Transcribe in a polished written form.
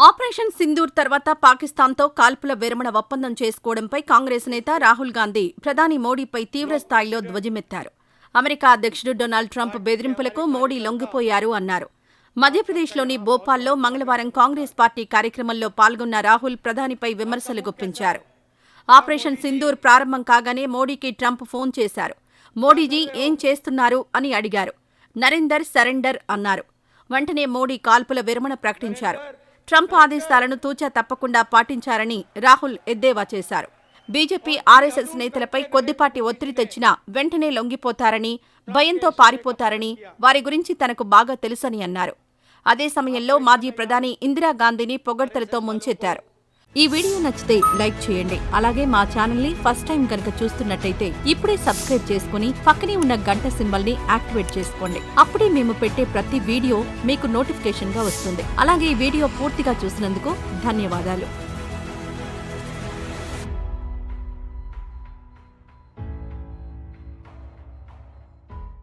Operation Sindoor తర్వాత పాకిస్తాన్తో కాల్పుల విరమణ ఒప్పందం చేసుకోవడంపై కాంగ్రెస్ నేత రాహుల్ గాంధీ ప్రధాని మోడీపై తీవ్రస్థాయిలో ధ్వజమెత్తారు. అమెరికా అధ్యక్షుడు డొనాల్డ్ ట్రంప్ బెదిరింపులకు మోడీ లొంగిపోయారు అన్నారు. మధ్యప్రదేశ్లోని భోపాల్లో మంగళవారం కాంగ్రెస్ పార్టీ కార్యక్రమంలో పాల్గొన్న రాహుల్ ప్రధానిపై విమర్శలు గుప్పించారు. ఆపరేషన్ సింధూర్ ప్రారంభం కాగానే మోడీకి ట్రంప్ ఫోన్ చేశారు. మోడీజీ ఏం చేస్తున్నారు అని అడిగారు. నరేందర్ సరెండర్ అన్నారు. వెంటనే మోడీ కాల్పుల విరమణ ప్రకటించారు. ట్రంప్ ఆదేశాలను తూచా తప్పకుండా పాటించారని రాహుల్ ఎద్దేవా చేశారు. బీజేపీ, ఆర్ఎస్ఎస్ నేతలపై కొద్దిపాటి ఒత్తిడి తెచ్చినా వెంటనే లొంగిపోతారని, భయంతో పారిపోతారని వారి గురించి తనకు బాగా తెలుసని అన్నారు. అదే సమయంలో మాజీ ప్రధాని ఇందిరాగాంధీని పొగడ్తలతో ముంచెత్తారు. ఈ వీడియో నచ్చితే లైక్ చేయండి. అలాగే మా ఛానల్ని ఫస్ట్ టైం కనుక చూస్తున్నట్టయితే ఇప్పుడే సబ్స్క్రైబ్ చేసుకుని పక్కనే ఉన్న గంట సింబల్ని యాక్టివేట్ చేసుకోండి. అప్పుడే మేము పెట్టే ప్రతి వీడియో మీకు నోటిఫికేషన్గా వస్తుంది. అలాగే ఈ వీడియో పూర్తిగా చూసినందుకు ధన్యవాదాలు.